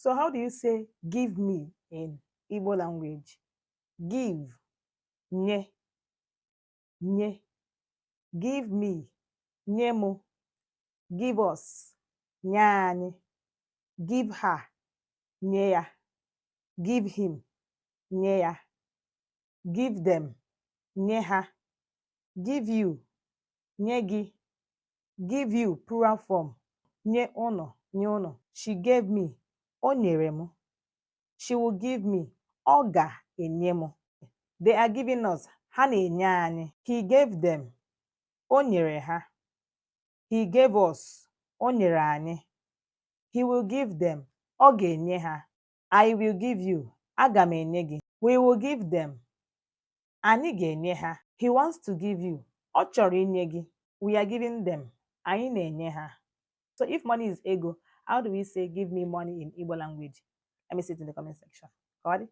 So how do you say give me in Igbo language? Give, nye, nye. Give me, nye mu. Give us, nye anyị. Give her, nye ya. Give him, nye ya. Give them, nye ha. Give you, nye gị. Give you, plural form, nye unu, nye unu. She gave me, o nyere m. She will give me, ọ ga-enye m. They are giving us, ha na-enye anyị. He gave them, o nyere ha. He gave us, o nyere anyị. He will give them, ọ ga-enye ha. I will give you, aga m enye gị. We will give them, anyị ga-enye ha. He wants to give you, ọ chọrọ inye gị. We are giving them, anyị na-enye ha. So if money is ego, how do we say give me money in Igbo language? Let me see it in the comment section. Got it?